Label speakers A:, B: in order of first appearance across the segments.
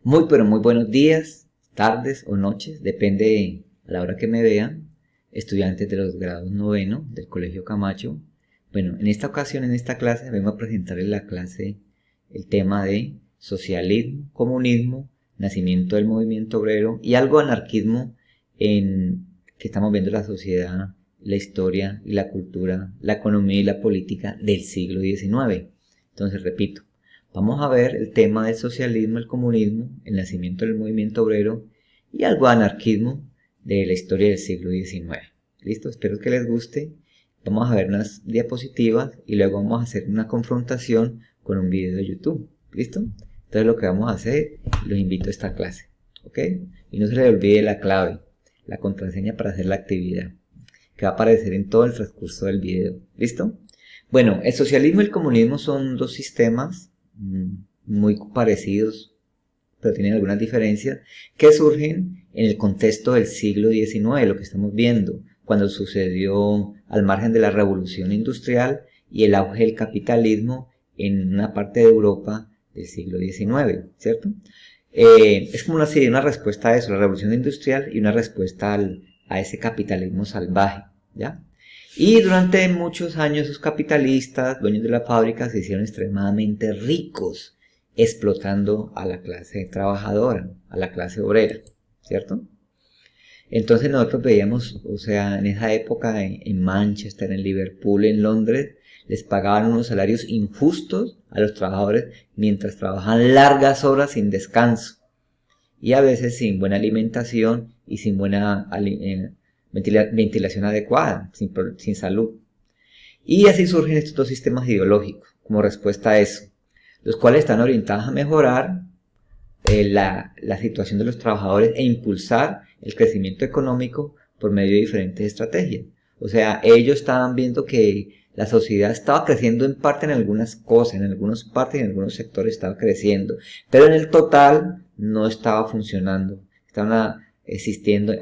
A: Muy, pero muy buenos días, tardes o noches, depende a la hora que me vean, estudiantes de los grados noveno del Colegio Camacho. Bueno, en esta ocasión, en esta clase, vengo a presentarles la clase, el tema de socialismo, comunismo, nacimiento del movimiento obrero y algo de anarquismo en que estamos viendo la sociedad, la historia y la cultura, la economía y la política del siglo XIX. Entonces, repito. Vamos a ver el tema del socialismo, el comunismo, el nacimiento del movimiento obrero y algo de anarquismo de la historia del siglo XIX. ¿Listo? Espero que les guste. Vamos a ver unas diapositivas y luego vamos a hacer una confrontación con un video de YouTube. ¿Listo? Entonces lo que vamos a hacer, los invito a esta clase. ¿Ok? Y no se les olvide la clave, la contraseña para hacer la actividad, que va a aparecer en todo el transcurso del video. ¿Listo? Bueno, el socialismo y el comunismo son dos sistemas muy parecidos, pero tienen algunas diferencias, que surgen en el contexto del siglo XIX, lo que estamos viendo, cuando sucedió al margen de la revolución industrial y el auge del capitalismo en una parte de Europa del siglo XIX, ¿cierto? Es como una respuesta a eso, la revolución industrial y una respuesta a ese capitalismo salvaje, ¿ya? Y durante muchos años esos capitalistas, dueños de la fábrica, se hicieron extremadamente ricos explotando a la clase trabajadora, a la clase obrera, ¿cierto? Entonces nosotros veíamos, o sea, en esa época en Manchester, en Liverpool, en Londres, les pagaban unos salarios injustos a los trabajadores mientras trabajaban largas horas sin descanso y a veces sin buena alimentación y sin buena ventilación adecuada, sin salud. Y así surgen estos dos sistemas ideológicos como respuesta a eso, los cuales están orientados a mejorar la situación de los trabajadores e impulsar el crecimiento económico por medio de diferentes estrategias. O sea, ellos estaban viendo que la sociedad estaba creciendo en parte en algunas cosas, en algunas partes y en algunos sectores estaba creciendo, pero en el total no estaba funcionando. Estaban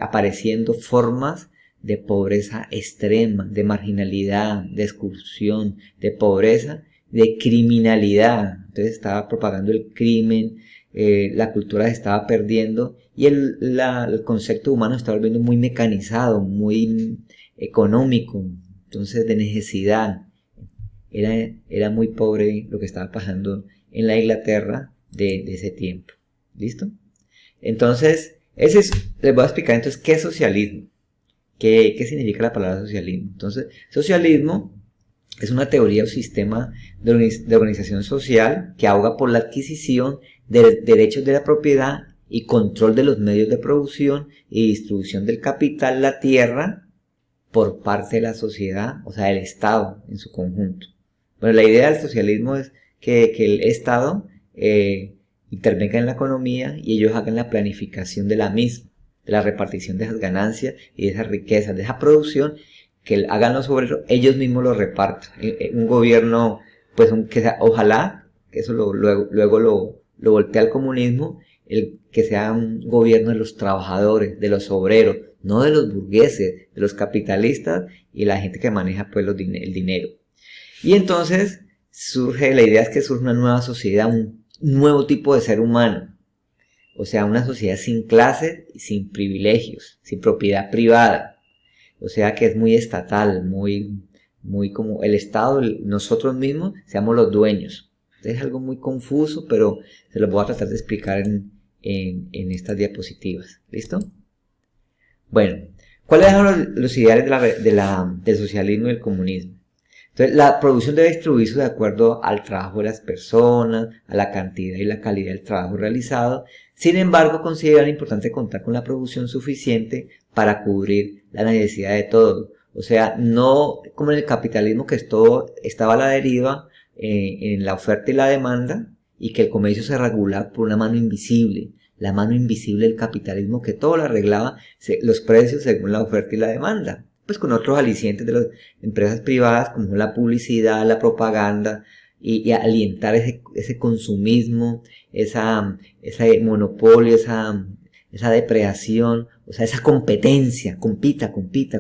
A: apareciendo formas de pobreza extrema, de marginalidad, de exclusión, de pobreza, de criminalidad. Entonces estaba propagando el crimen, la cultura se estaba perdiendo y el concepto humano estaba volviendo muy mecanizado, muy económico, entonces de necesidad. Era muy pobre lo que estaba pasando en la Inglaterra de ese tiempo. ¿Listo? Entonces, les voy a explicar entonces qué es socialismo. ¿Qué significa la palabra socialismo? Entonces, socialismo es una teoría o sistema de organización social que aboga por la adquisición de derechos de la propiedad y control de los medios de producción y distribución del capital, la tierra, por parte de la sociedad, o sea, del Estado en su conjunto. Bueno, la idea del socialismo es que el Estado intervenga en la economía y ellos hagan la planificación de la misma, de la repartición de esas ganancias y de esas riquezas, de esa producción, que hagan los obreros, ellos mismos lo repartan. Un gobierno, pues ojalá, que eso luego lo voltea al comunismo, que sea un gobierno de los trabajadores, de los obreros, no de los burgueses, de los capitalistas y la gente que maneja pues el dinero. Y entonces la idea es que surge una nueva sociedad, un nuevo tipo de ser humano. O sea, una sociedad sin clases y sin privilegios, sin propiedad privada. O sea, que es muy estatal, muy como el Estado, nosotros mismos seamos los dueños. Entonces es algo muy confuso, pero se lo voy a tratar de explicar en estas diapositivas. ¿Listo? Bueno, ¿cuáles son los ideales del socialismo y del comunismo? Entonces, la producción debe distribuirse de acuerdo al trabajo de las personas, a la cantidad y la calidad del trabajo realizado. Sin embargo, consideran importante contar con la producción suficiente para cubrir la necesidad de todos. O sea, no como en el capitalismo que todo estaba a la deriva en la oferta y la demanda y que el comercio se regulaba por una mano invisible. La mano invisible del capitalismo que todo lo arreglaba, los precios según la oferta y la demanda. Pues con otros alicientes de las empresas privadas como la publicidad, la propaganda y alientar ese consumismo, ese monopolio, esa depredación, o sea, esa competencia, compita,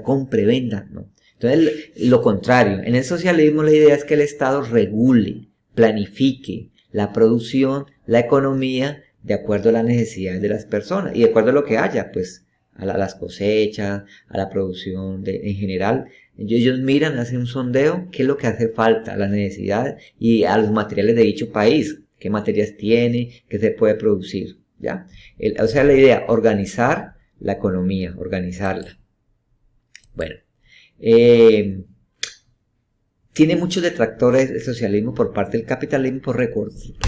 A: compre, venda, ¿no? Entonces, lo contrario, en el socialismo la idea es que el Estado regule, planifique la producción, la economía de acuerdo a las necesidades de las personas y de acuerdo a lo que haya, pues a las cosechas, a la producción en general. Ellos miran, hacen un sondeo, qué es lo que hace falta, a las necesidades y a los materiales de dicho país, qué materias tiene, qué se puede producir, ¿ya? O sea, la idea, organizar la economía, organizarla. Bueno, tiene muchos detractores el socialismo por parte del capitalismo, porque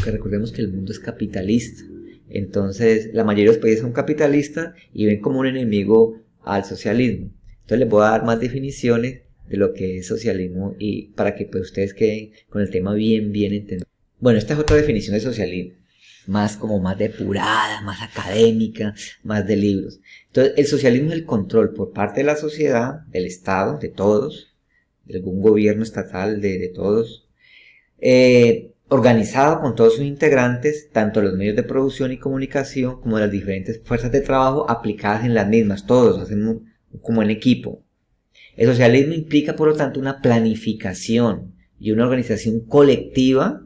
A: recordemos que el mundo es capitalista. Entonces, la mayoría de los países son capitalistas y ven como un enemigo al socialismo. Entonces, les voy a dar más definiciones de lo que es socialismo y para que pues, ustedes queden con el tema bien entendido. Bueno, esta es otra definición de socialismo, más depurada, más académica, más de libros. Entonces, el socialismo es el control por parte de la sociedad, del Estado, de todos, de algún gobierno estatal, de todos, organizado con todos sus integrantes, tanto los medios de producción y comunicación como las diferentes fuerzas de trabajo aplicadas en las mismas, todos hacen como en equipo. El socialismo implica, por lo tanto, una planificación y una organización colectiva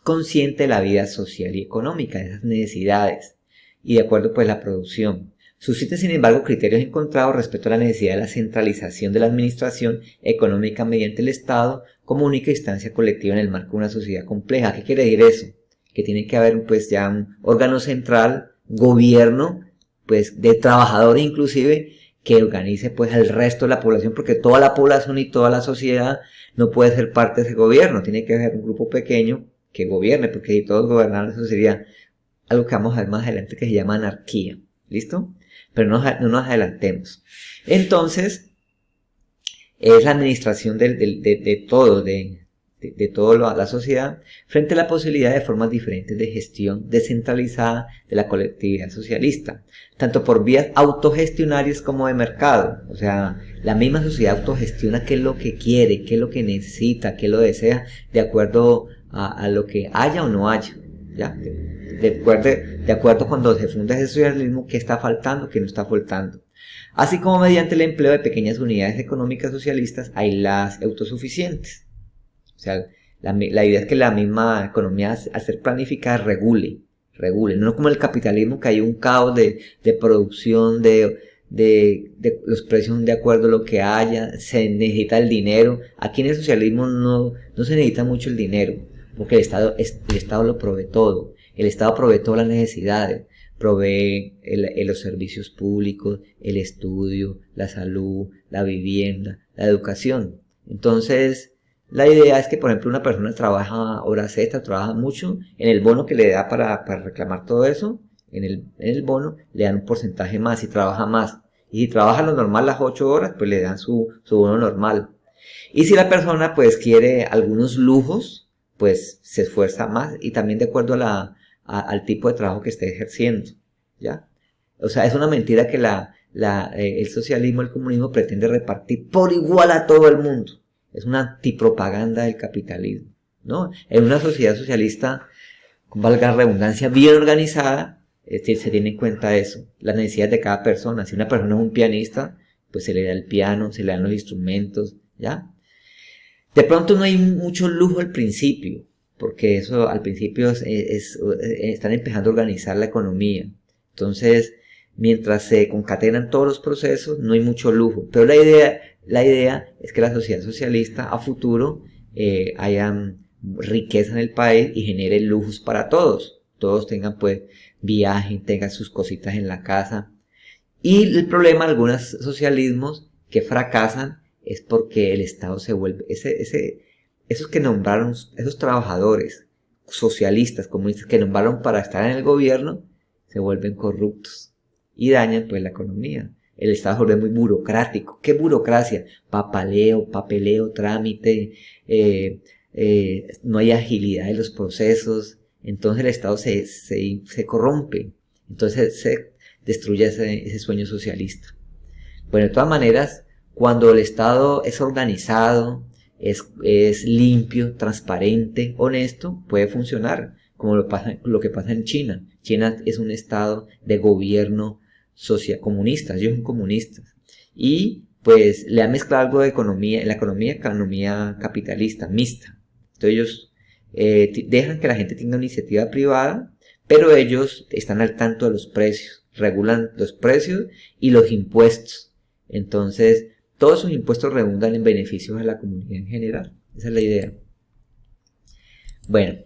A: consciente de la vida social y económica, de esas necesidades, y de acuerdo pues a la producción. Susciten, sin embargo, criterios encontrados respecto a la necesidad de la centralización de la administración económica mediante el Estado como única instancia colectiva en el marco de una sociedad compleja. ¿Qué quiere decir eso? Que tiene que haber pues ya un órgano central, gobierno, pues de trabajadores inclusive, que organice pues al resto de la población, porque toda la población y toda la sociedad no puede ser parte de ese gobierno, tiene que haber un grupo pequeño que gobierne, porque si todos gobernaran eso sería algo que vamos a ver más adelante que se llama anarquía. ¿Listo? Pero no nos adelantemos. Entonces, es la administración de todo, de toda la sociedad, frente a la posibilidad de formas diferentes de gestión descentralizada de la colectividad socialista, tanto por vías autogestionarias como de mercado. O sea, la misma sociedad autogestiona qué es lo que quiere, qué es lo que necesita, qué lo desea, de acuerdo a lo que haya o no haya, ¿ya? De acuerdo cuando se funda ese socialismo, qué está faltando, qué no está faltando. Así como mediante el empleo de pequeñas unidades económicas socialistas aisladas autosuficientes. O sea, la idea es que la misma economía, al ser planificada, regule. No como el capitalismo, que hay un caos de producción, de los precios de acuerdo a lo que haya, se necesita el dinero. Aquí en el socialismo no se necesita mucho el dinero, porque el Estado lo provee todo. El Estado provee todas las necesidades, provee los servicios públicos, el estudio, la salud, la vivienda, la educación. Entonces, la idea es que, por ejemplo, una persona trabaja horas extras, trabaja mucho, en el bono que le da para reclamar todo eso, en el bono le dan un porcentaje más si trabaja más. Y si trabaja lo normal las 8 horas, pues le dan su bono normal. Y si la persona pues quiere algunos lujos, pues se esfuerza más y también de acuerdo al tipo de trabajo que esté ejerciendo, ¿ya? O sea, es una mentira que el socialismo, el comunismo pretende repartir por igual a todo el mundo. Es una antipropaganda del capitalismo, ¿no? En una sociedad socialista, valga la redundancia, bien organizada, se tiene en cuenta eso, las necesidades de cada persona. Si una persona es un pianista, pues se le da el piano, se le dan los instrumentos, ¿ya? De pronto no hay mucho lujo al principio, porque eso al principio están empezando a organizar la economía. Entonces, mientras se concatenan todos los procesos, no hay mucho lujo. Pero la idea es que la sociedad socialista a futuro haya riqueza en el país y genere lujos para todos. Todos tengan pues viajes, tengan sus cositas en la casa. Y el problema de algunos socialismos que fracasan es porque el Estado se vuelve, esos que nombraron, esos trabajadores socialistas, comunistas que nombraron para estar en el gobierno, se vuelven corruptos y dañan pues la economía. El Estado se vuelve muy burocrático. ¿Qué burocracia? Papeleo, trámite, no hay agilidad en los procesos, entonces el Estado se corrompe, entonces se destruye ese sueño socialista. Bueno, de todas maneras, cuando el Estado es organizado, es limpio, transparente, honesto, puede funcionar, como lo que pasa en China. China es un Estado de gobierno comunista, ellos son comunistas. Y pues le han mezclado algo de economía capitalista, mixta. Entonces ellos dejan que la gente tenga una iniciativa privada, pero ellos están al tanto de los precios, regulan los precios y los impuestos. Entonces, todos esos impuestos redundan en beneficios a la comunidad en general. Esa es la idea. Bueno,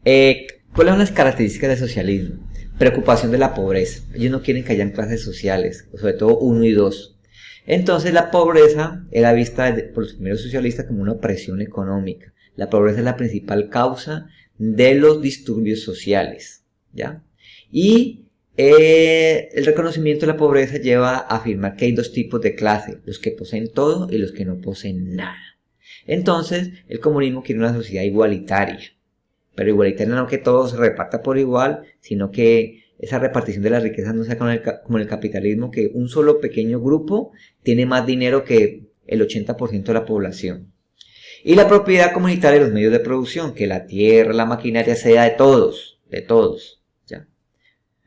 A: ¿cuáles son las características del socialismo? Preocupación de la pobreza. Ellos no quieren que hayan clases sociales, sobre todo 1 y 2. Entonces la pobreza era vista por los primeros socialistas como una opresión económica. La pobreza es la principal causa de los disturbios sociales, ¿ya? Y el reconocimiento de la pobreza lleva a afirmar que hay 2 tipos de clase, los que poseen todo y los que no poseen nada. Entonces, el comunismo quiere una sociedad igualitaria, pero igualitaria no que todo se reparta por igual, sino que esa repartición de la riqueza no sea como en el capitalismo, que un solo pequeño grupo tiene más dinero que el 80% de la población. Y la propiedad comunitaria de los medios de producción, que la tierra, la maquinaria sea de todos, ¿ya?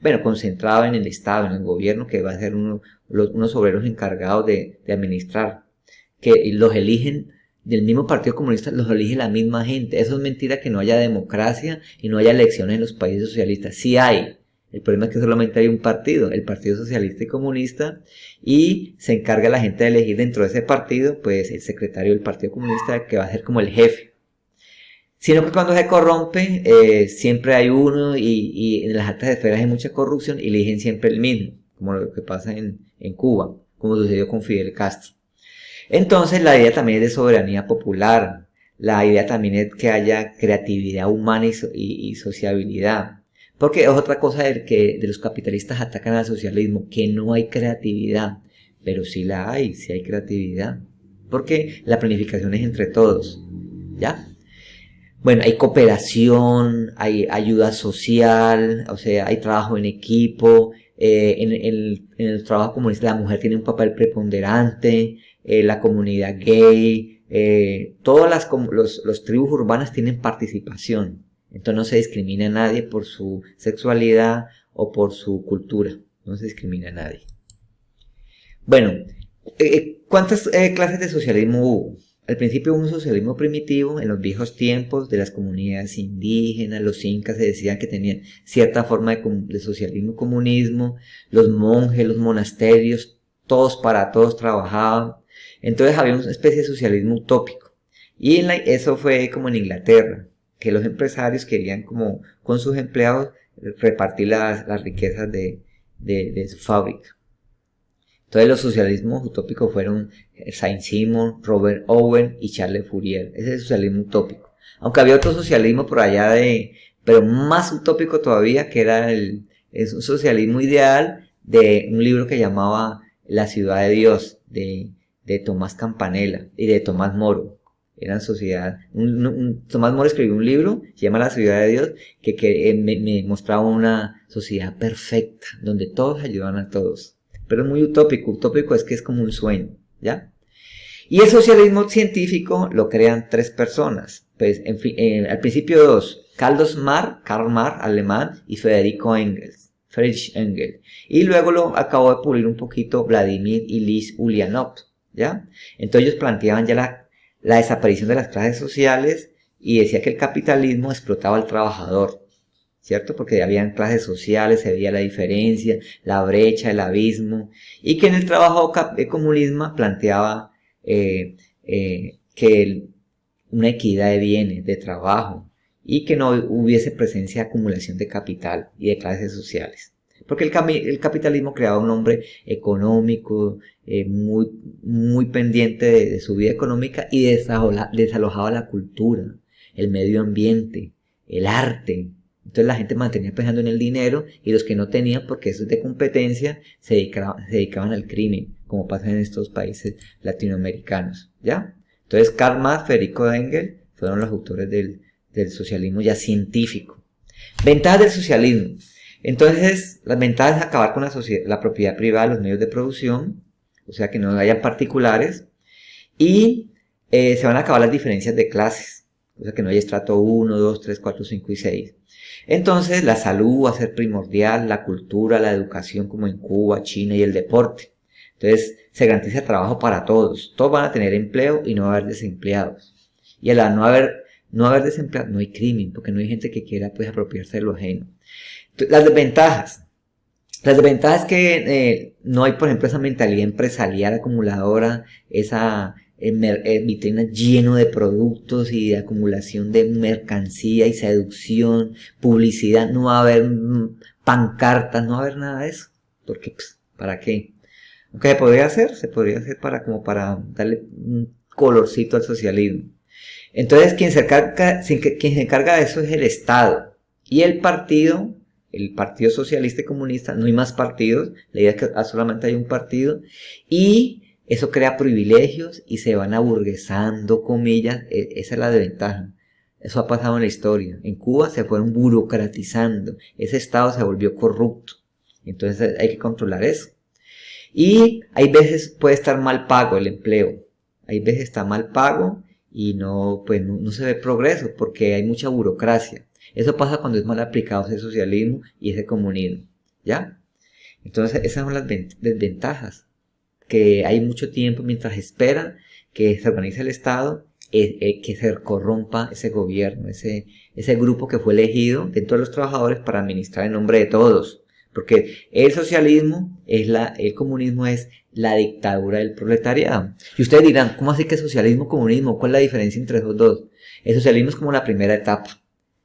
A: Bueno, concentrado en el Estado, en el gobierno, que va a ser unos obreros encargados de administrar, que los eligen del mismo partido comunista, los elige la misma gente. Eso es mentira, que no haya democracia y no haya elecciones en los países socialistas. Sí hay. El problema es que solamente hay un partido, el Partido Socialista y Comunista, y se encarga la gente de elegir dentro de ese partido, pues el secretario del Partido Comunista, que va a ser como el jefe. Sino que cuando se corrompe, siempre hay uno, y en las altas esferas hay mucha corrupción y eligen siempre el mismo, como lo que pasa en Cuba, como sucedió con Fidel Castro. Entonces la idea también es de soberanía popular, la idea también es que haya creatividad humana y sociabilidad. Porque es otra cosa de los capitalistas atacan al socialismo, que no hay creatividad, pero sí la hay, sí hay creatividad. Porque la planificación es entre todos, ¿ya? Bueno, hay cooperación, hay ayuda social, o sea, hay trabajo en equipo, en el trabajo comunista la mujer tiene un papel preponderante, la comunidad gay, todas los tribus urbanas tienen participación. Entonces no se discrimina a nadie por su sexualidad o por su cultura. No se discrimina a nadie. Bueno, ¿cuántas clases de socialismo hubo? Al principio hubo un socialismo primitivo en los viejos tiempos de las comunidades indígenas. Los incas se decían que tenían cierta forma de socialismo y comunismo. Los monjes, los monasterios, todos para todos trabajaban. Entonces había una especie de socialismo utópico. Y eso fue como en Inglaterra, que los empresarios querían como con sus empleados repartir las riquezas de su fábrica. Entonces los socialismos utópicos fueron Saint-Simon, Robert Owen y Charles Fourier. Ese es el socialismo utópico. Aunque había otro socialismo por allá pero más utópico todavía, que era es un socialismo ideal de un libro que llamaba La ciudad de Dios, de Tomás Campanella y de Tomás Moro. Eran sociedad. Tomás Moro escribió un libro, se llama La ciudad de Dios, que me mostraba una sociedad perfecta, donde todos ayudaban a todos. Pero es muy utópico. Utópico es que es como un sueño, ¿ya? Y el socialismo científico lo crean 3 personas. Pues, en fin, al principio 2. Karl Marx, alemán, y Friedrich Engels. Y luego lo acabó de pulir un poquito Vladimir Ilich Ulyanov, ¿ya? Entonces ellos planteaban ya la desaparición de las clases sociales y decía que el capitalismo explotaba al trabajador, ¿cierto? Porque habían clases sociales, se veía la diferencia, la brecha, el abismo, y que en el trabajo el comunismo planteaba una equidad de bienes, de trabajo, y que no hubiese presencia de acumulación de capital y de clases sociales. Porque el capitalismo creaba un hombre económico, muy pendiente de su vida económica, y desalojaba la cultura, el medio ambiente, el arte. Entonces la gente mantenía pensando en el dinero, y los que no tenían, porque eso es de competencia, se dedicaban al crimen, como pasa en estos países latinoamericanos, ¿ya? Entonces Karl Marx, Federico Engels fueron los autores del socialismo ya científico. Ventajas del socialismo. Entonces, las ventajas es acabar con la propiedad privada de los medios de producción, o sea que no haya particulares, y se van a acabar las diferencias de clases, o sea que no haya estrato 1, 2, 3, 4, 5 y 6. Entonces, la salud va a ser primordial, la cultura, la educación como en Cuba, China, y el deporte. Entonces, se garantiza trabajo para todos van a tener empleo y no va a haber desempleados. Y al no haber desempleados, no hay crimen, porque no hay gente que quiera pues apropiarse de lo ajeno. Las desventajas. Las desventajas es que no hay, por ejemplo, esa mentalidad empresarial acumuladora, esa vitrina lleno de productos y de acumulación de mercancía y seducción, publicidad. No va a haber pancartas, no va a haber nada de eso. Porque, pues, ¿para qué? Aunque se podría hacer para darle un colorcito al socialismo. Entonces, quien se encarga de eso es el Estado. Y el Partido Socialista y Comunista, no hay más partidos, la idea es que solamente hay un partido, y eso crea privilegios y se van aburguesando, comillas, esa es la desventaja. Eso ha pasado en la historia. En Cuba se fueron burocratizando, ese Estado se volvió corrupto, entonces hay que controlar eso. Y hay veces puede estar mal pago el empleo, hay veces está mal pago y no se ve progreso porque hay mucha burocracia. Eso pasa cuando es mal aplicado ese socialismo y ese comunismo, ¿ya? Entonces esas son las desventajas, que hay mucho tiempo mientras espera que se organice el Estado, que se corrompa ese gobierno, ese grupo que fue elegido dentro de los trabajadores para administrar en nombre de todos. Porque el socialismo el comunismo es la dictadura del proletariado. Y ustedes dirán, ¿cómo así que socialismo, comunismo? ¿Cuál es la diferencia entre esos dos? El socialismo es como la primera etapa,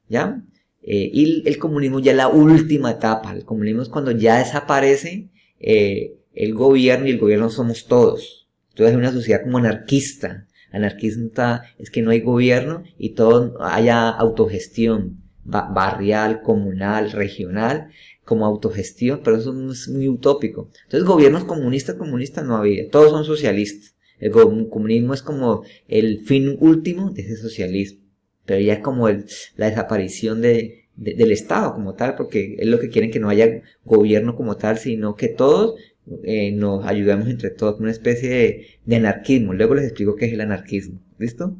A: ¿ya? Y el comunismo ya es la última etapa. El comunismo es cuando ya desaparece el gobierno y el gobierno somos todos. Entonces es una sociedad como anarquista. Anarquista es que no hay gobierno y todo haya autogestión barrial, comunal, regional, como autogestión, pero eso es muy utópico. Entonces gobiernos comunistas no había, todos son socialistas. El comunismo es como el fin último de ese socialismo, pero ya es como la desaparición del Estado como tal, porque es lo que quieren, que no haya gobierno como tal, sino que todos nos ayudemos entre todos, una especie de anarquismo. Luego les explico qué es el anarquismo, ¿listo?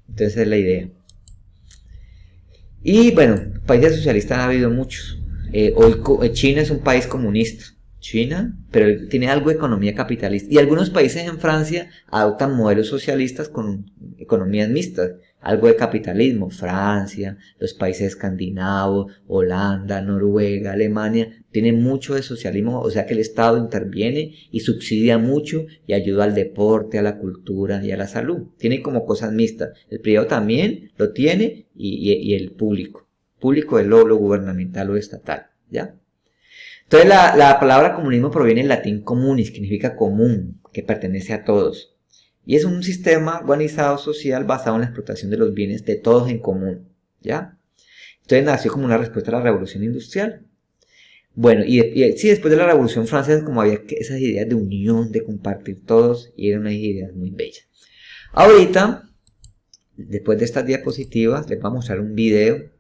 A: Entonces esa es la idea. Y bueno, países socialistas ha habido muchos. Hoy China es un país comunista, pero tiene algo de economía capitalista. Y algunos países en Francia adoptan modelos socialistas con economías mixtas, algo de capitalismo. Francia, los países escandinavos, Holanda, Noruega, Alemania, tienen mucho de socialismo, o sea que el Estado interviene y subsidia mucho y ayuda al deporte, a la cultura y a la salud. Tiene como cosas mixtas. El privado también lo tiene y el público. Público es lo gubernamental o estatal, ¿ya? Entonces la palabra comunismo proviene del latín communis, que significa común, que pertenece a todos. Y es un sistema organizado social basado en la explotación de los bienes de todos en común, ¿ya? Entonces nació como una respuesta a la revolución industrial. Bueno, sí, después de la revolución francesa, como había esas ideas de unión, de compartir todos, y eran unas ideas muy bellas. Ahorita, después de estas diapositivas, les voy a mostrar un video.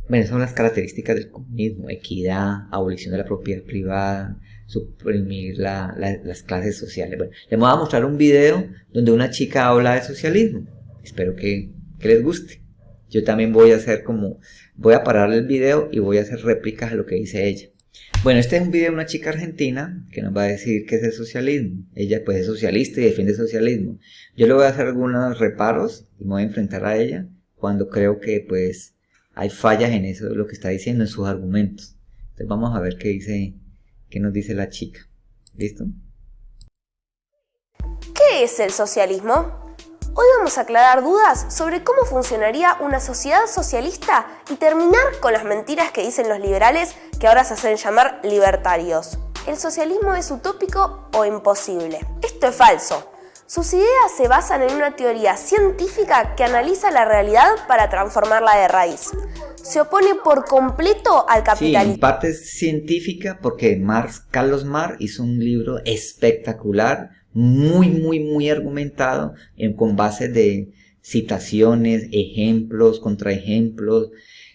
A: Bueno, son las características del comunismo: equidad, abolición de la propiedad privada, suprimir las clases sociales. Bueno, les voy a mostrar un video donde una chica habla de socialismo. Espero que les guste. Yo también voy a parar el video y voy a hacer réplicas a lo que dice ella. Bueno, este es un video de una chica argentina que nos va a decir qué es el socialismo. Ella pues es socialista y defiende el socialismo. Yo le voy a hacer algunos reparos y me voy a enfrentar a ella cuando creo que pues hay fallas en eso, lo que está diciendo, en sus argumentos. Entonces vamos a ver qué nos dice la chica. ¿Listo?
B: ¿Qué es el socialismo? Hoy vamos a aclarar dudas sobre cómo funcionaría una sociedad socialista y terminar con las mentiras que dicen los liberales, que ahora se hacen llamar libertarios. ¿El socialismo es utópico o imposible? Esto es falso. Sus ideas se basan en una teoría científica que analiza la realidad para transformarla de raíz. Se opone por completo al capitalismo.
A: Sí, en parte es científica porque Carlos Marx hizo un libro espectacular, muy argumentado, con base de citaciones, ejemplos, contraejemplos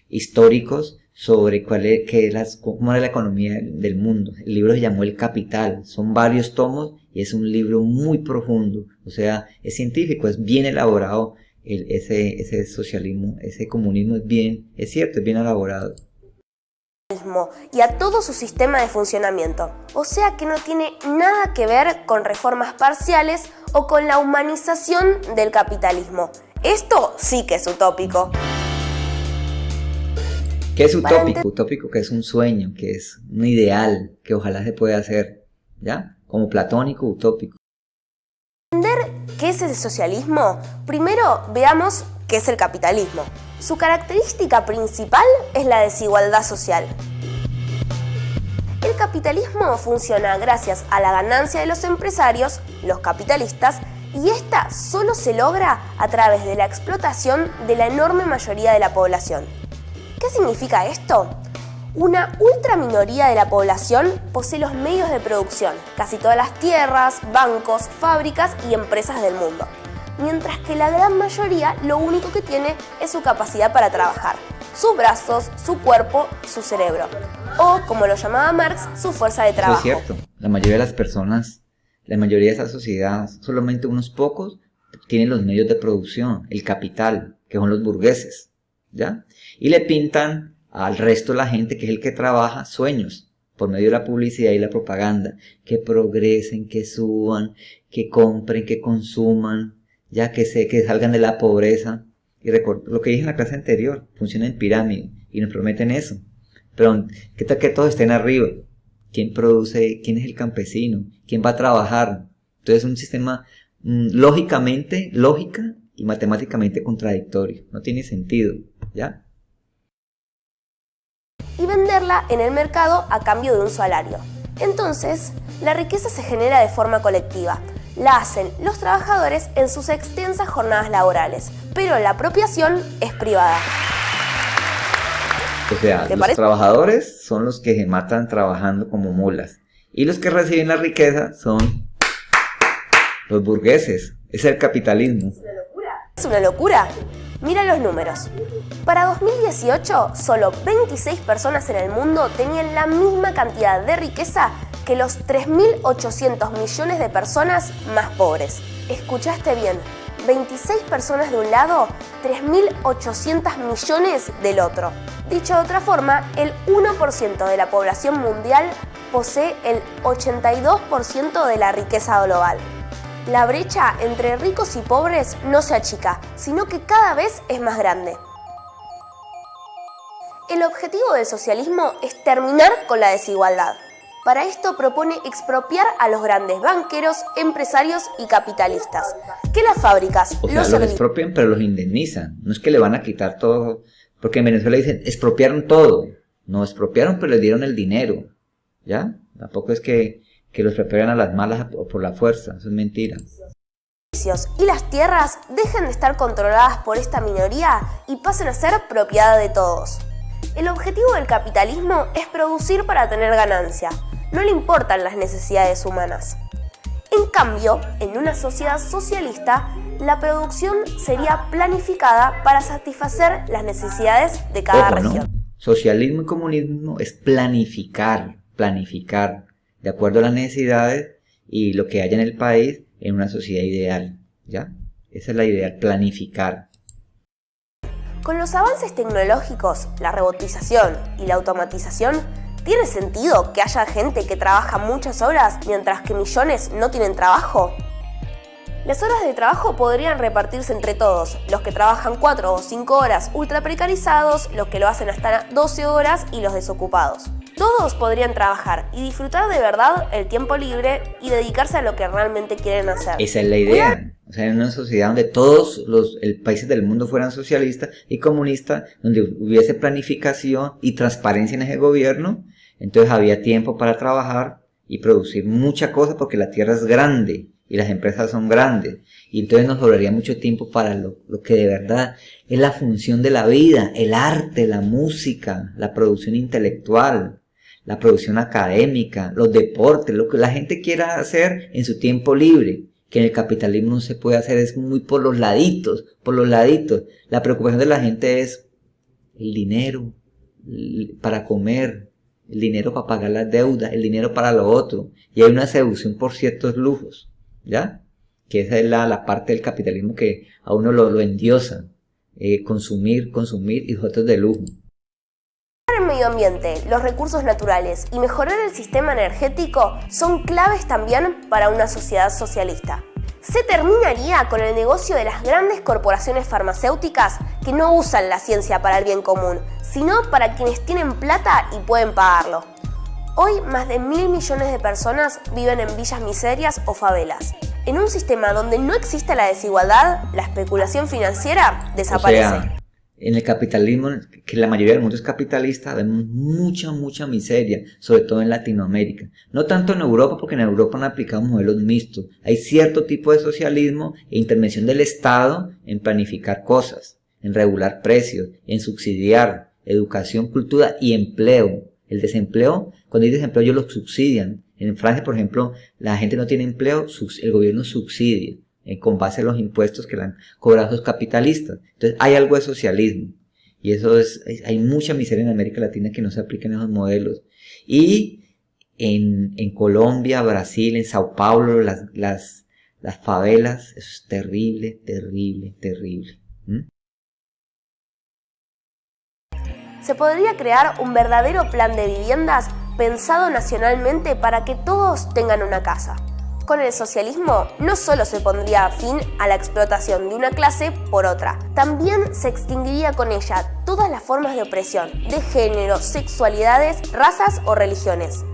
A: históricos sobre cómo era la economía del mundo. El libro se llamó El Capital, son varios tomos y es un libro muy profundo, o sea, es científico, es bien elaborado. Ese socialismo, ese comunismo es bien elaborado.
B: Y a todo su sistema de funcionamiento. O sea que no tiene nada que ver con reformas parciales o con la humanización del capitalismo. Esto sí que es utópico.
A: ¿Qué es utópico? Utópico que es un sueño, que es un ideal, que ojalá se pueda hacer, ¿ya? Como platónico, utópico.
B: Para entender qué es el socialismo, primero veamos qué es el capitalismo. Su característica principal es la desigualdad social. El capitalismo funciona gracias a la ganancia de los empresarios, los capitalistas, y esta solo se logra a través de la explotación de la enorme mayoría de la población. ¿Qué significa esto? Una ultraminoría de la población posee los medios de producción, casi todas las tierras, bancos, fábricas y empresas del mundo, mientras que la gran mayoría lo único que tiene es su capacidad para trabajar, sus brazos, su cuerpo, su cerebro, o como lo llamaba Marx, su fuerza de trabajo.
A: Eso es cierto, la mayoría de las personas, la mayoría de esa sociedad, solamente unos pocos tienen los medios de producción, el capital, que son los burgueses, ¿ya? Y le pintan al resto de la gente, que es el que trabaja, sueños por medio de la publicidad y la propaganda, que progresen, que suban, que compren, que consuman, ya que salgan de la pobreza. Y recuerdo lo que dije en la clase anterior, funciona en pirámide y nos prometen eso. Pero ¿qué tal que todos estén arriba? ¿Quién produce? ¿Quién es el campesino? ¿Quién va a trabajar? Entonces es un sistema lógica y matemáticamente contradictorio. No tiene sentido, ¿ya?
B: Y venderla en el mercado a cambio de un salario. Entonces, la riqueza se genera de forma colectiva. La hacen los trabajadores en sus extensas jornadas laborales, pero la apropiación es privada.
A: O sea, los trabajadores son los que se matan trabajando como mulas, y los que reciben la riqueza son los burgueses. Es el capitalismo.
B: ¿Es una locura? Mira los números. Para 2018, solo 26 personas en el mundo tenían la misma cantidad de riqueza que los 3.800 millones de personas más pobres. ¿Escuchaste bien? 26 personas de un lado, 3.800 millones del otro. Dicho de otra forma, el 1% de la población mundial posee el 82% de la riqueza global. La brecha entre ricos y pobres no se achica, sino que cada vez es más grande. El objetivo del socialismo es terminar con la desigualdad. Para esto propone expropiar a los grandes banqueros, empresarios y capitalistas. Que las fábricas,
A: los expropian pero los indemnizan. No es que le van a quitar todo, porque en Venezuela dicen expropiaron todo. No, expropiaron pero les dieron el dinero, ¿ya? Tampoco es que los preparan a las malas o por la fuerza, eso es mentira.
B: Y las tierras dejen de estar controladas por esta minoría y pasen a ser propiedad de todos. El objetivo del capitalismo es producir para tener ganancia, no le importan las necesidades humanas. En cambio, en una sociedad socialista, la producción sería planificada para satisfacer las necesidades de cada región.
A: ¿No? Socialismo y comunismo es planificar, de acuerdo a las necesidades y lo que haya en el país en una sociedad ideal, ¿ya? Esa es la idea, planificar.
B: Con los avances tecnológicos, la robotización y la automatización, ¿tiene sentido que haya gente que trabaja muchas horas mientras que millones no tienen trabajo? Las horas de trabajo podrían repartirse entre todos, los que trabajan 4 o 5 horas ultra precarizados, los que lo hacen hasta 12 horas y los desocupados. Todos podrían trabajar y disfrutar de verdad el tiempo libre y dedicarse a lo que realmente quieren hacer.
A: Esa es la idea. O sea, en una sociedad donde todos los países del mundo fueran socialistas y comunistas, donde hubiese planificación y transparencia en ese gobierno, entonces había tiempo para trabajar y producir mucha cosa porque la tierra es grande y las empresas son grandes. Y entonces nos sobraría mucho tiempo para lo que de verdad es la función de la vida, el arte, la música, la producción intelectual, la producción académica, los deportes, lo que la gente quiera hacer en su tiempo libre, que en el capitalismo no se puede hacer, es muy por los laditos. La preocupación de la gente es el dinero para comer, el dinero para pagar las deudas, el dinero para lo otro, y hay una seducción por ciertos lujos, ¿ya? Que esa es la parte del capitalismo que a uno lo endiosa, consumir y otros de lujo.
B: El medio ambiente, los recursos naturales y mejorar el sistema energético son claves también para una sociedad socialista. Se terminaría con el negocio de las grandes corporaciones farmacéuticas que no usan la ciencia para el bien común, sino para quienes tienen plata y pueden pagarlo. Hoy más de 1.000 millones de personas viven en villas miserias o favelas. En un sistema donde no existe la desigualdad, la especulación financiera desaparece.
A: O sea, en el capitalismo, que la mayoría del mundo es capitalista, vemos mucha miseria, sobre todo en Latinoamérica. No tanto en Europa, porque en Europa han aplicado modelos mixtos. Hay cierto tipo de socialismo e intervención del Estado en planificar cosas, en regular precios, en subsidiar educación, cultura y empleo. El desempleo, cuando hay desempleo, ellos lo subsidian. En Francia, por ejemplo, la gente no tiene empleo, el gobierno subsidia con base a los impuestos que le han cobrado los capitalistas. Entonces hay algo de socialismo, y eso hay mucha miseria en América Latina que no se aplican esos modelos. Y en Colombia, Brasil, en Sao Paulo, las favelas, eso es terrible.
B: Se podría crear un verdadero plan de viviendas pensado nacionalmente para que todos tengan una casa. Con el socialismo no solo se pondría fin a la explotación de una clase por otra, también se extinguiría con ella todas las formas de opresión, de género, sexualidades, razas o religiones.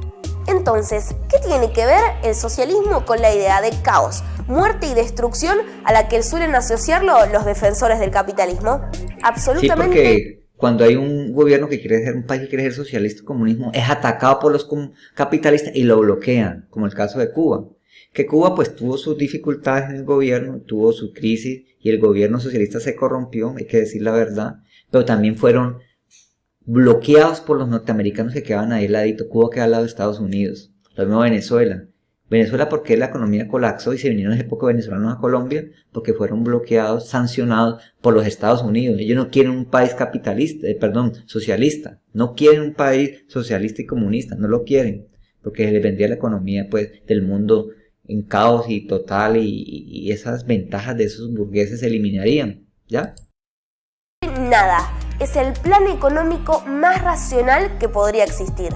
B: Entonces, ¿qué tiene que ver el socialismo con la idea de caos, muerte y destrucción a la que suelen asociarlo los defensores del capitalismo? Absolutamente.
A: Sí, porque cuando hay un gobierno que quiere ser un país que quiere ser socialista o comunismo, es atacado por los capitalistas y lo bloquean, como el caso de Cuba. Que Cuba pues tuvo sus dificultades en el gobierno, tuvo su crisis y el gobierno socialista se corrompió, hay que decir la verdad, pero también fueron bloqueados por los norteamericanos que quedaban ahí al ladito. Cuba queda al lado de Estados Unidos. Lo mismo Venezuela. Venezuela, porque la economía colapsó y se vinieron hace poco venezolanos a Colombia porque fueron bloqueados, sancionados por los Estados Unidos. Ellos no quieren un país socialista. No quieren un país socialista y comunista, no lo quieren, porque les vendría la economía pues del mundo en caos y total, y esas ventajas de esos burgueses se eliminarían, ¿ya?
B: Nada, es el plan económico más racional que podría existir.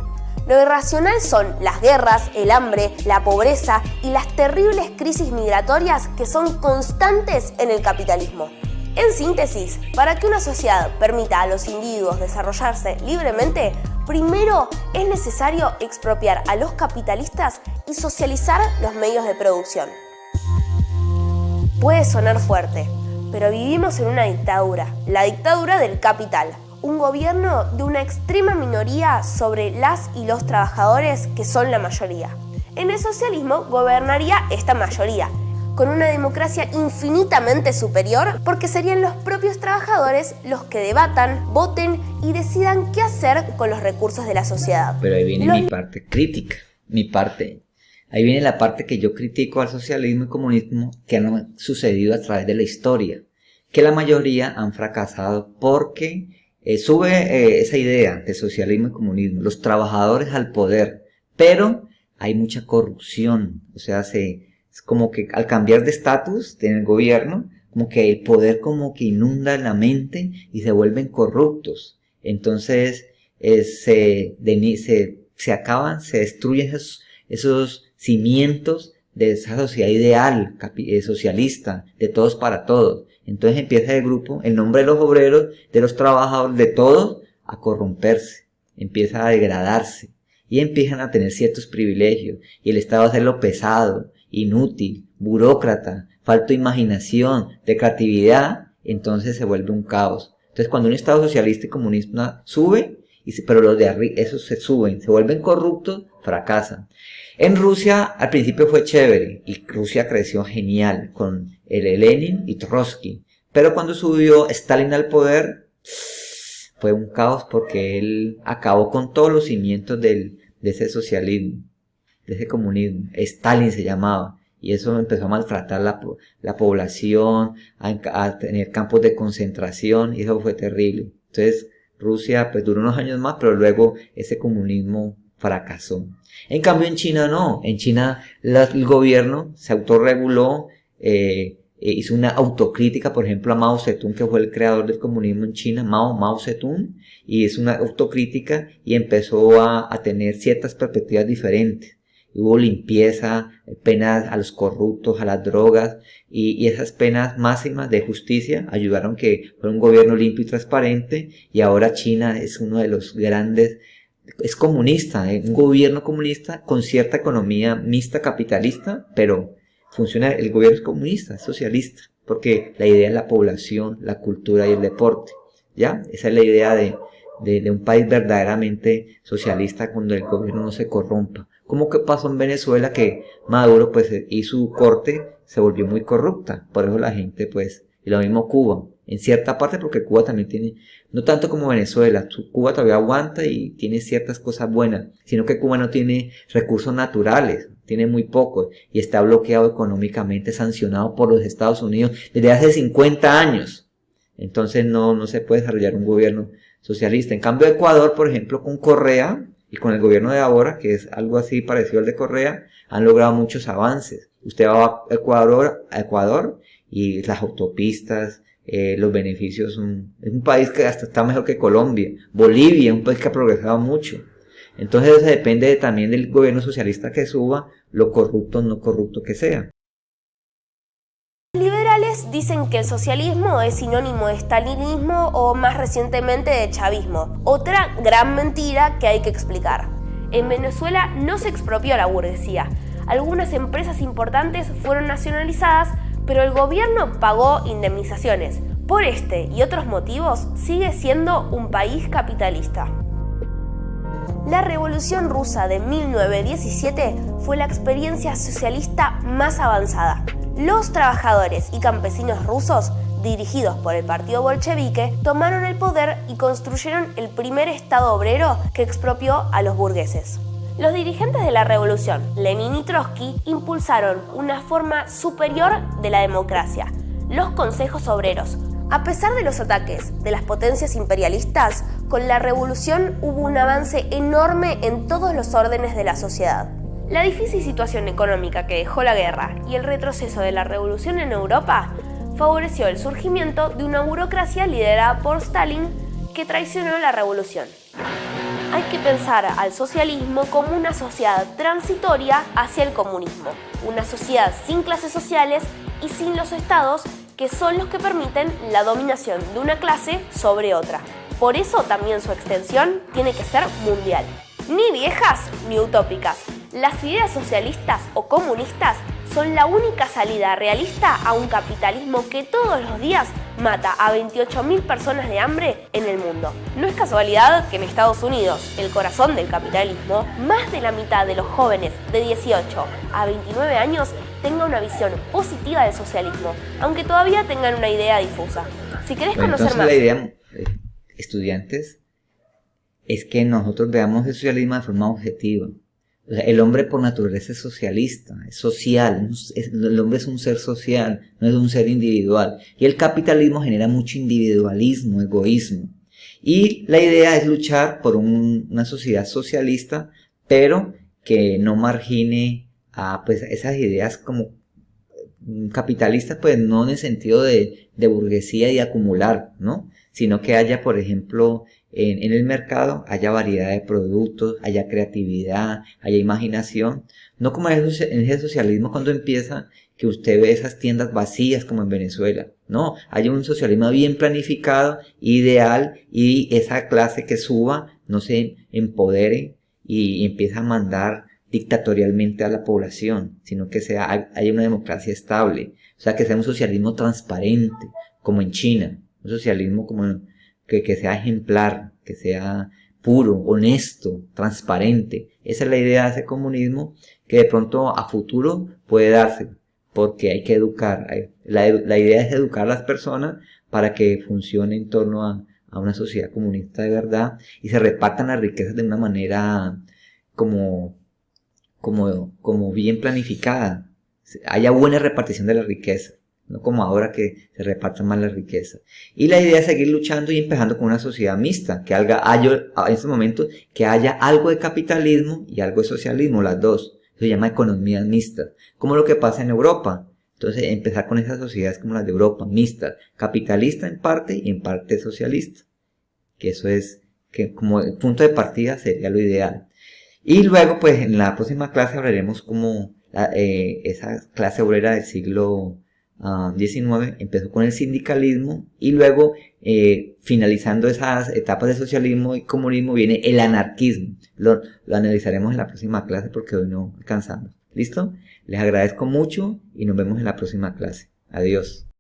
B: Lo irracional son las guerras, el hambre, la pobreza y las terribles crisis migratorias que son constantes en el capitalismo. En síntesis, para que una sociedad permita a los individuos desarrollarse libremente, primero es necesario expropiar a los capitalistas y socializar los medios de producción. Puede sonar fuerte, pero vivimos en una dictadura, la dictadura del capital, un gobierno de una extrema minoría sobre las y los trabajadores que son la mayoría. En el socialismo gobernaría esta mayoría, con una democracia infinitamente superior, porque serían los propios trabajadores los que debatan, voten y decidan qué hacer con los recursos de la sociedad.
A: Pero ahí viene mi parte crítica, ahí viene la parte que yo critico al socialismo y comunismo que han sucedido a través de la historia, que la mayoría han fracasado porque sube esa idea de socialismo y comunismo, los trabajadores al poder, pero hay mucha corrupción, o sea, es como que al cambiar de estatus en el gobierno, como que el poder como que inunda la mente y se vuelven corruptos. Entonces se destruyen esos cimientos de esa sociedad ideal socialista, de todos para todos. Entonces empieza el grupo, en nombre de los obreros, de los trabajadores, de todos, a corromperse, empieza a degradarse y empiezan a tener ciertos privilegios y el Estado a hacerlo pesado, inútil, burócrata, falta de imaginación, de creatividad, entonces se vuelve un caos. Entonces cuando un Estado socialista y comunista sube, pero los de arriba, esos se suben, se vuelven corruptos, fracasan. En Rusia al principio fue chévere y Rusia creció genial con Lenin y Trotsky, pero cuando subió Stalin al poder fue un caos porque él acabó con todos los cimientos de ese socialismo, de ese comunismo. Stalin se llamaba, y eso empezó a maltratar la población, a tener campos de concentración, y eso fue terrible. Entonces Rusia pues duró unos años más, pero luego ese comunismo fracasó. En cambio en China no, en China el gobierno se autorreguló, hizo una autocrítica, por ejemplo a Mao Zedong, que fue el creador del comunismo en China, Mao Zedong, y hizo una autocrítica y empezó a tener ciertas perspectivas diferentes. hubo limpieza, penas a los corruptos, a las drogas, y esas penas máximas de justicia ayudaron que fuera un gobierno limpio y transparente, y ahora China es uno de los grandes, es comunista, un gobierno comunista con cierta economía mixta capitalista, pero funciona, el gobierno es comunista, es socialista, porque la idea es la población, la cultura y el deporte, ¿ya? Esa es la idea de un país verdaderamente socialista cuando el gobierno no se corrompa. ¿Cómo que pasó en Venezuela que Maduro pues y su corte se volvió muy corrupta? Por eso la gente pues, y lo mismo Cuba, en cierta parte porque Cuba también tiene, no tanto como Venezuela, Cuba todavía aguanta y tiene ciertas cosas buenas, sino que Cuba no tiene recursos naturales, tiene muy pocos y está bloqueado económicamente, sancionado por los Estados Unidos desde hace 50 años. Entonces no se puede desarrollar un gobierno socialista. En cambio Ecuador, por ejemplo, con Correa y con el gobierno de ahora, que es algo así parecido al de Correa, han logrado muchos avances. Usted va a Ecuador y las autopistas, los beneficios, es un país que hasta está mejor que Colombia. Bolivia, un país que ha progresado mucho. Entonces eso depende también del gobierno socialista que suba, lo corrupto o no corrupto que sea.
B: Los liberales dicen que el socialismo es sinónimo de stalinismo o más recientemente de chavismo. Otra gran mentira que hay que explicar. En Venezuela no se expropió a la burguesía. Algunas empresas importantes fueron nacionalizadas, pero el gobierno pagó indemnizaciones. Por este y otros motivos, sigue siendo un país capitalista. La Revolución Rusa de 1917 fue la experiencia socialista más avanzada. Los trabajadores y campesinos rusos, dirigidos por el partido bolchevique, tomaron el poder y construyeron el primer estado obrero que expropió a los burgueses. Los dirigentes de la revolución, Lenin y Trotsky, impulsaron una forma superior de la democracia, los consejos obreros. A pesar de los ataques de las potencias imperialistas, con la revolución hubo un avance enorme en todos los órdenes de la sociedad. La difícil situación económica que dejó la guerra y el retroceso de la revolución en Europa favoreció el surgimiento de una burocracia liderada por Stalin que traicionó la revolución. Hay que pensar al socialismo como una sociedad transitoria hacia el comunismo, una sociedad sin clases sociales y sin los estados que son los que permiten la dominación de una clase sobre otra. Por eso también su extensión tiene que ser mundial. Ni viejas ni utópicas. Las ideas socialistas o comunistas son la única salida realista a un capitalismo que todos los días mata a 28.000 personas de hambre en el mundo. No es casualidad que en Estados Unidos, el corazón del capitalismo, más de la mitad de los jóvenes de 18 a 29 años tenga una visión positiva del socialismo, aunque todavía tengan una idea difusa. Si querés conocer más...
A: La idea, estudiantes, es que nosotros veamos el socialismo de forma objetiva. O sea, el hombre por naturaleza es socialista, es social, el hombre es un ser social, no es un ser individual. Y el capitalismo genera mucho individualismo, egoísmo. Y la idea es luchar por una sociedad socialista, pero que no margine a pues, esas ideas como capitalistas, pues no en el sentido de burguesía y acumular, ¿no? Sino que haya, por ejemplo, en el mercado haya variedad de productos, haya creatividad, haya imaginación. No como en ese socialismo cuando empieza, que usted ve esas tiendas vacías como en Venezuela. No, hay un socialismo bien planificado, ideal, y esa clase que suba no se empodere y empieza a mandar dictatorialmente a la población, sino que haya una democracia estable. O sea, que sea un socialismo transparente, como en China. Un socialismo como que sea ejemplar, que sea puro, honesto, transparente. Esa es la idea de ese comunismo que de pronto a futuro puede darse, porque hay que educar. La idea es educar a las personas para que funcione en torno a una sociedad comunista de verdad y se repartan las riquezas de una manera como bien planificada. Haya buena repartición de la riqueza. No como ahora que se reparten más la riqueza. Y la idea es seguir luchando y empezando con una sociedad mixta, que haya en estos momentos que haya algo de capitalismo y algo de socialismo, las dos. Eso se llama economías mixtas, como lo que pasa en Europa. Entonces empezar con esas sociedades como las de Europa, mixtas, capitalista en parte y en parte socialista. Que eso es, que como el punto de partida sería lo ideal. Y luego, pues, en la próxima clase hablaremos cómo esa clase obrera del siglo XIX empezó con el sindicalismo y luego, finalizando esas etapas de socialismo y comunismo, viene el anarquismo. Lo analizaremos en la próxima clase porque hoy no alcanzamos. ¿Listo? Les agradezco mucho y nos vemos en la próxima clase. Adiós.